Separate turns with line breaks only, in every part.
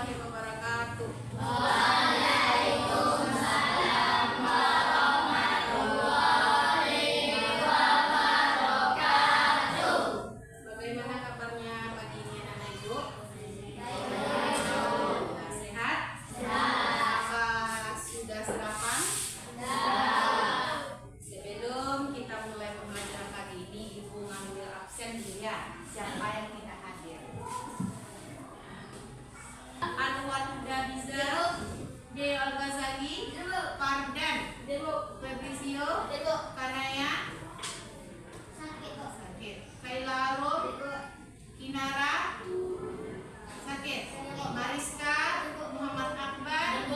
warahmatullahi wabarakatuh.
Waalaikumsalam warahmatullahi wabarakatuh.
Bagaimana kabarnya pagi ini anak-anak ibu? Sehat? Apa sudah sarapan? Sebelum kita mulai pembelajaran pagi ini, ibu ngambil absen dulu ya. Siapa yang tidak hadir? Anwar Dabiza, D. Al-Ghazali, Fardan, Fabrizio, Kanaya, sakit. Kaila Arum, Kinara, sakit. Mariska, Muhammad Akbar,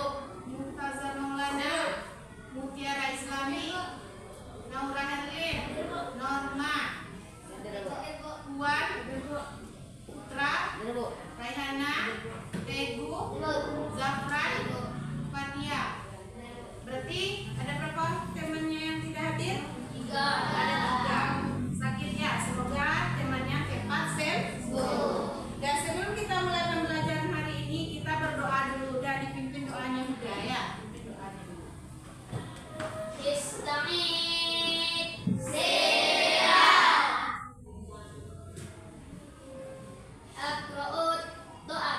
Murtaza Maulana, Mutiara Islami, Naura Herlin, Norma, Puan, Putra, Raihana, Teguh, Zafran, Fatia. Berarti ada berapa temannya yang tidak hadir? 3. Ada 3. Sakit ya. Semoga temannya cepat sembuh. Dan sebelum kita mulai pembelajaran hari ini, kita berdoa dulu dan dipimpin doanya juga ya. Pimpin doanya dulu.
Ista'id Akra'ud doa.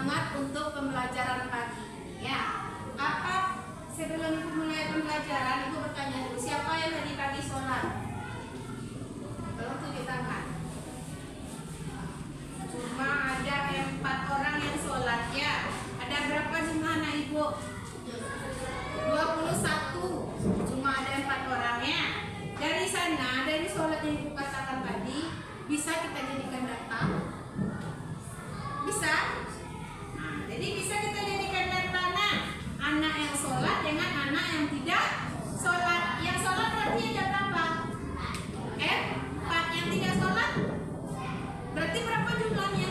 semangat untuk pembelajaran pagi ini ya. Apa sebelum mulai pembelajaran Ibu bertanya dulu, siapa yang tadi pagi sholat? Tolong tunjuk tangan. Cuma ada 4 orang yang sholat ya. Ada berapa jumlah anak Ibu? 21. Cuma ada 4 orang ya. Dari sana, dari sholat yang Ibu katakan tadi, bisa kita jadikan data? Bisa? Nah, jadi bisa kita jadikan data anak yang sholat dengan anak yang tidak sholat. Yang sholat berarti ada berapa? 4. Yang tidak sholat berarti berapa jumlahnya?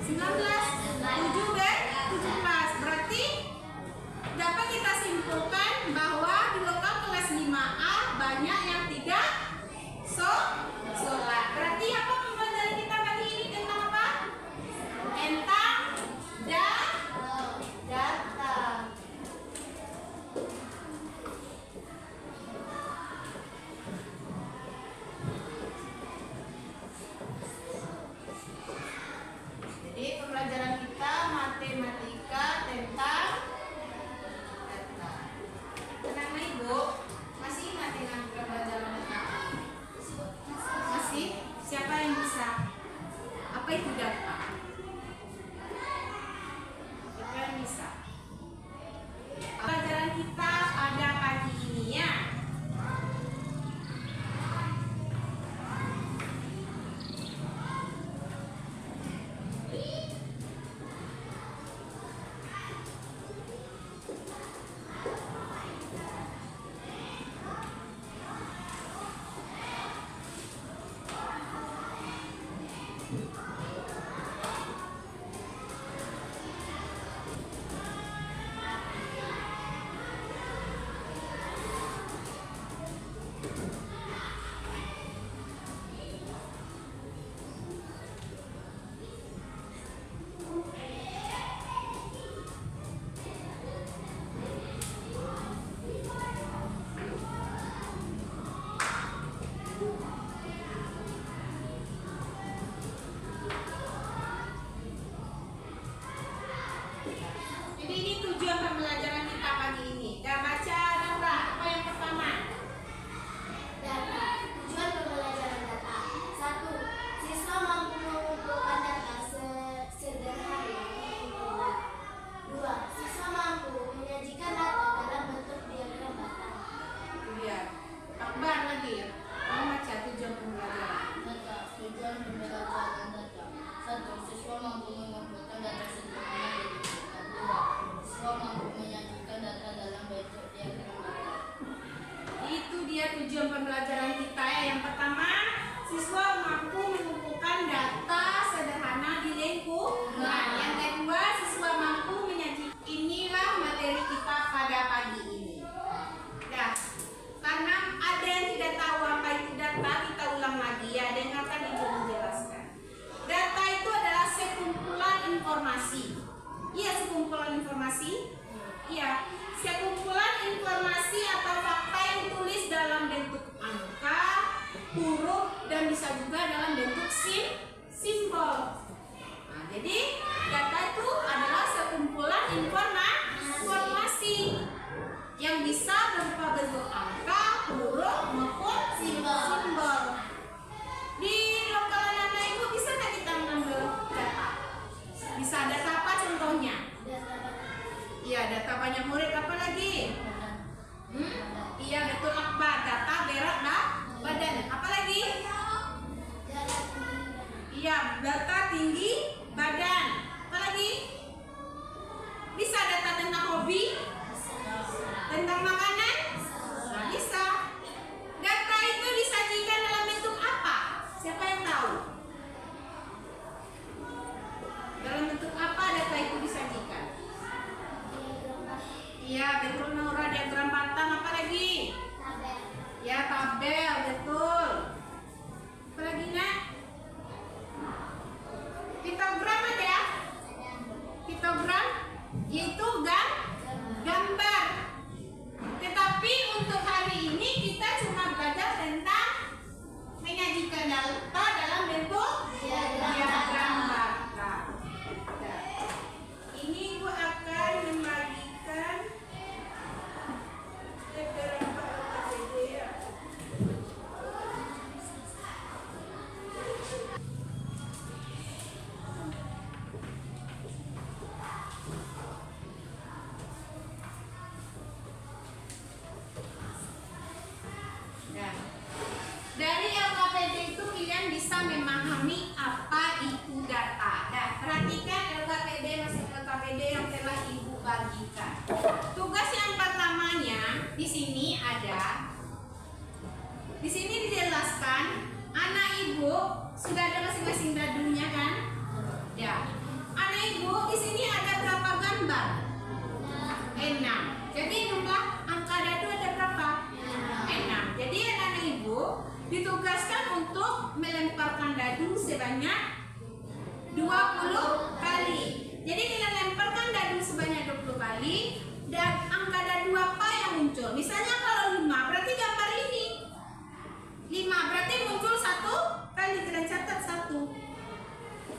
19, 7 dan 17. Berarti dapat kita simpulkan bahwa di lokal kelas 5A banyak yang tidak sholat. Berarti apa pembelajaran kita pagi ini tentang apa? Tentang data. Jadi pembelajaran kita matematika tentang data. Tenang Ibu, masih ingat dengan pembelajaran data? Masih? Siapa yang bisa? Apa itu data? Siapa yang bisa? Pembelajaran kita pada pagi ini ya. Jadi ini tujuan pembelajaran kita pagi ini. Dah baca Nora, apa yang pertama?
Data. Tujuan pembelajaran data. 1. Siswa mampu mengumpulkan data sederhana yang mudah. 2. Siswa mampu menyajikan data dalam bentuk diagram data.
Itu dia. Akbar lagi. Kamu baca tujuan pembelajaran.
Data. Tujuan pembelajaran data. 1. Siswa mampu mengumpulkan data sederhana yang mudah. 2. Siswa mampu menyajikan data dalam bentuk diagram data.
Itu dia tujuan pembelajaran kita ya. Yang pertama, siswa mampu mengumpulkan data sederhana di lingkungan. Yang kedua, siswa mampu menyajikan. Inilah materi kita pada pagi ini. Nah, karena ada yang tidak tahu apa itu data, kita ulang lagi ya. Dengarkan Ibu menjelaskan. Data itu adalah sekumpulan informasi. Iya, sekumpulan informasi. Iya, sekumpulan informasi atau fakta yang ditulis dalam bentuk angka, huruf, dan bisa juga dalam bentuk simbol. Nah, jadi data itu adalah sekumpulan informasi yang bisa berupa bentuk angka, huruf, maupun simbol. Di lokal anak Ibu bisa nggak kita mengambil data? Bisa. Data apa contohnya? Iya, data banyak murid. Apa lagi? Iya, betul Akbar. Data berat badan. Apa lagi? Iya, data bagikan. Tugas yang pertamanya di sini ada. Di sini dijelaskan anak ibu sudah ada masing-masing dadunya kan? Ya. Anak ibu di sini ada berapa gambar? 6. Jadi jumlah angka dadu ada berapa? 6. Jadi anak ibu ditugaskan untuk melemparkan dadu sebanyak 20 kali. Jadi dengan lemparkan dadu sebanyak 20 kali, dan angka dadu apa yang muncul? Misalnya kalau 5, berarti gambar ini 5, berarti muncul 1 kali. Kalian catat 1.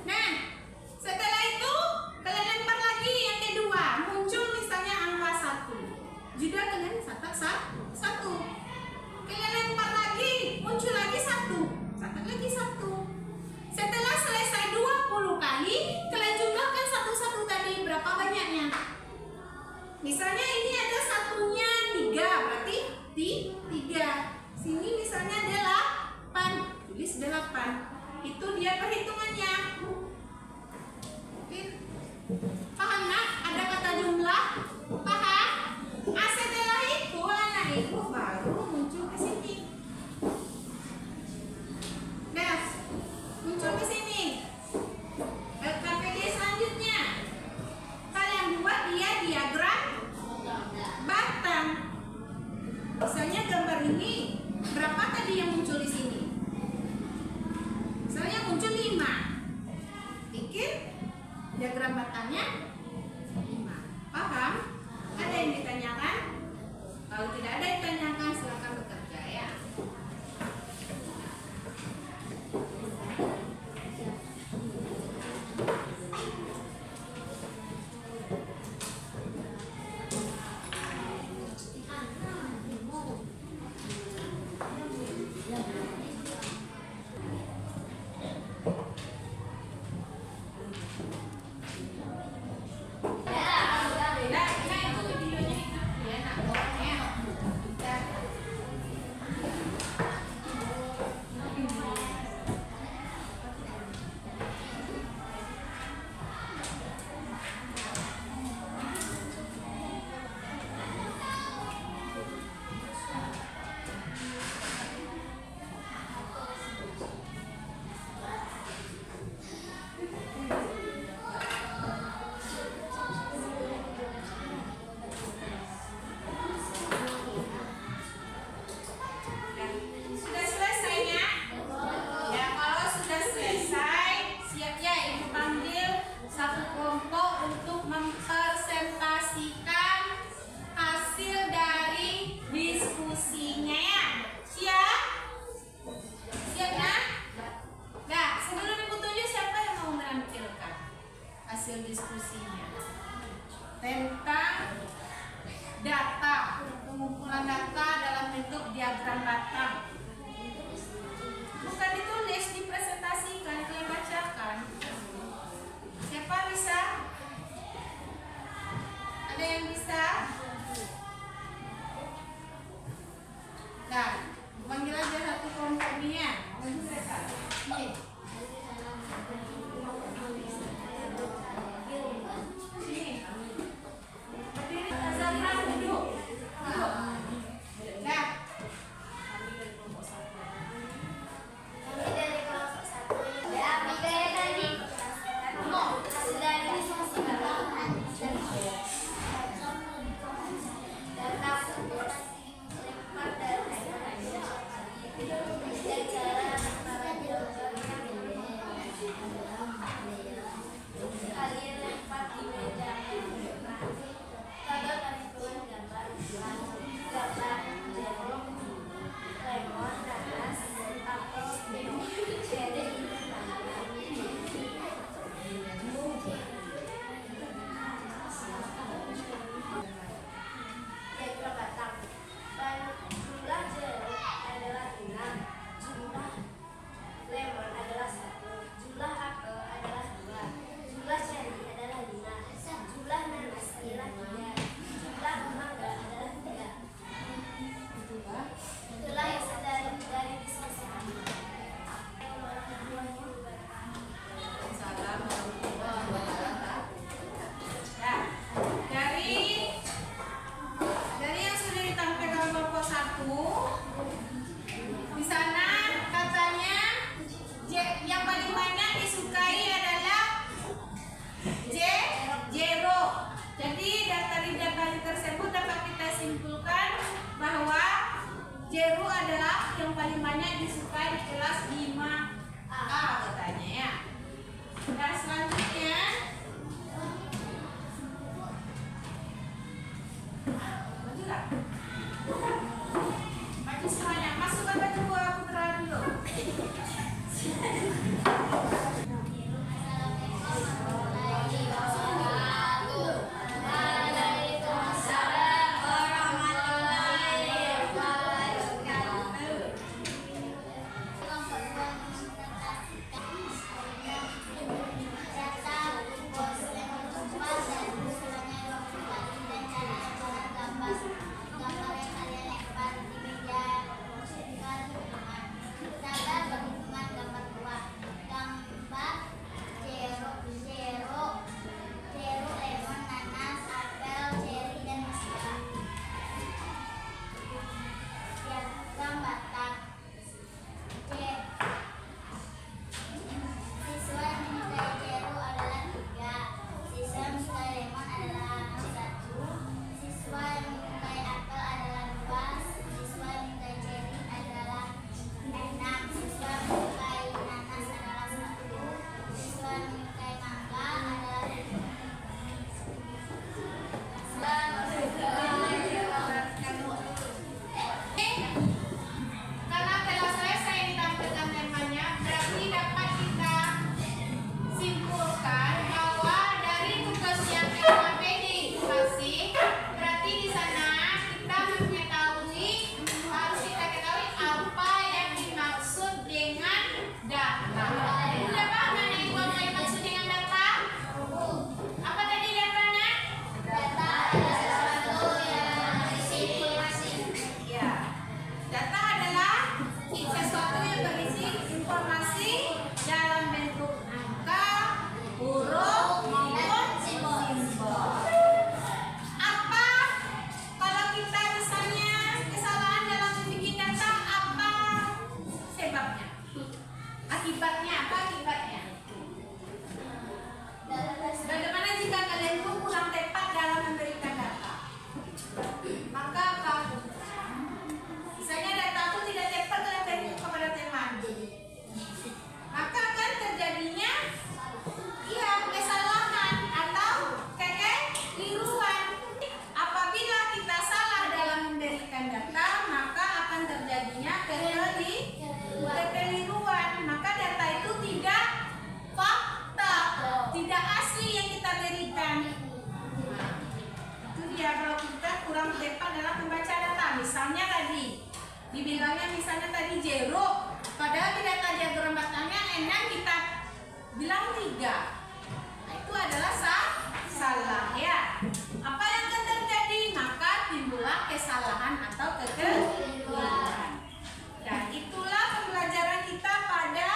Nah, setelah itu kalian lempar lagi yang kedua, muncul misalnya angka 1. Juga kalian catat 1. Kalian lempar lagi, muncul lagi 1. Catat lagi 1. Setelah selesai 20 kali, kalian jumlahkan satu-satu tadi berapa banyaknya. Misalnya ini ada satunya 3, berarti 3. Sini misalnya ada 8, tulis 8. Itu dia perhitungannya. Paham nak? Ada kata jumlah? Paham? Setelah itu anak ibu baru muncul ke sini. Nah, muncul ke sini. LKPD selanjutnya, kalian buat dia diagram batang. Misalnya gambar ini, berapa tadi yang muncul di sini? Misalnya muncul 5. Bikin diagram batangnya 5. Paham? Ada yang ditanyakan? Kalau tidak ada yang ditanyakan, silakan bekerja ya. Sudah selesai ya? Ya, kalau sudah selesai, siap ya ibu panggil satu kelompok untuk mempresentasikan hasil dari diskusinya ya. Siap? Siap ya? Nah, sebelum ibu tunjuk, siapa yang mau menampilkan hasil diskusinya tentang data, pengumpulan data dalam bentuk diagram batang. Bukan ditulis, dipresentasikan, kalian bacakan. Siapa bisa? Ada yang bisa? Nah, panggil aja satu kelompok ini ya. Nih. Sini. Berdiri, Zafra duduk. Nah.
Kami dari kelompok 1. Ya, pakai tadi. Hasil dari diskusi Bapak.
misalnya tadi dibilangnya misalnya tadi jeruk, padahal di data diagram batangnya N kita bilang 3. Nah, itu adalah salah ya. Apa yang akan terjadi? Maka timbullah kesalahan atau kekeliruan. Dan itulah pembelajaran kita pada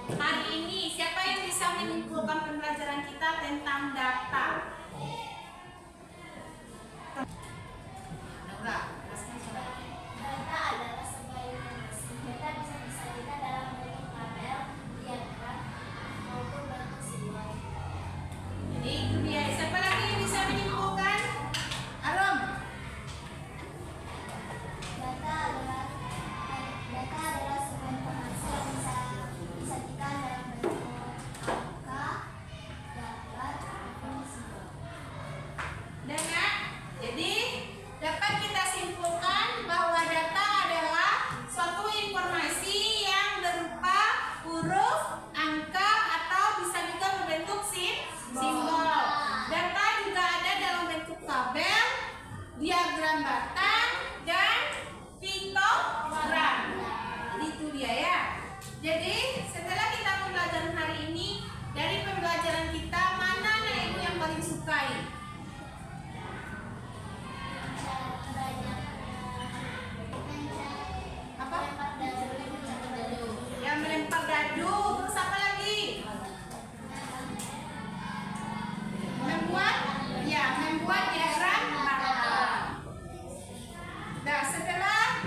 hari ini. Siapa yang bisa menyimpulkan pembelajaran kita tentang data? Naura, jelaskan sudah.
Data adalah sebuah informasi. Data bisa disajikan dalam bentuk tabel, diagram, maupun bentuk simbol.
Jadi itu dia. Siapa lagi yang bisa menyimpulkan? Arom.
Data adalah sebuah informasi yang bisa disajikan dalam bentuk angka, gambar, maupun simbol.
Dengan jadi dapat kita simpulkan bahwa data adalah suatu informasi yang berupa huruf, angka, atau bisa juga berbentuk simbol. Data juga ada dalam bentuk tabel, diagram batang, dan piktogram. Itu dia ya. Jadi setelah kita pembelajaran hari ini, dari pembelajaran kita mana anak ibu yang paling sukai? Apa? Yang melempar dadu. Terus apa lagi? Membuat diagram batang. Nah, setelah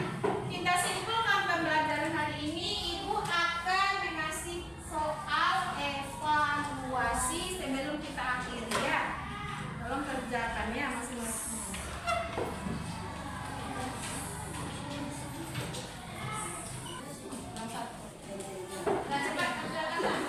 kita simpulkan pembelajaran hari ini, ibu akan mengasih soal evaluasi sebelum kita akhiri ya. Tolong kerjakannya masing-masing. Nah, cepat kerjakan.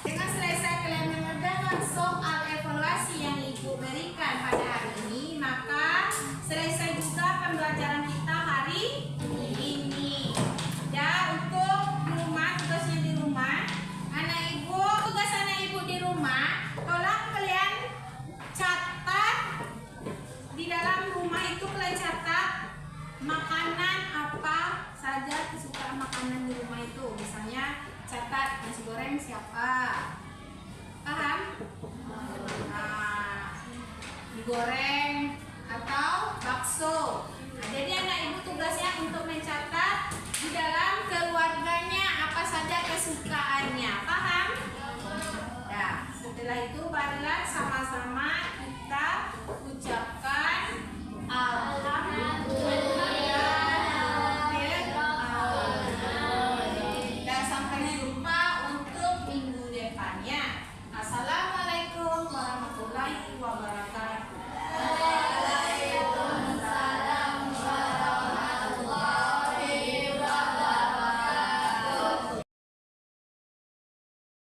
Dengan selesai kalian mengerjakan soal evaluasi yang ibu berikan pada hari ini, maka selesai juga pembelajaran kita hari ini. Ya, untuk di rumah, tugasnya di rumah, tugas anak ibu di rumah, tolong kalian catat di dalam rumah itu, kalian catat makanan apa saja kesukaan makanan di rumah itu. Misalnya catat nasi goreng siapa, paham? Nah, digoreng atau bakso. Nah, jadi anak ibu tugasnya untuk mencatat di dalam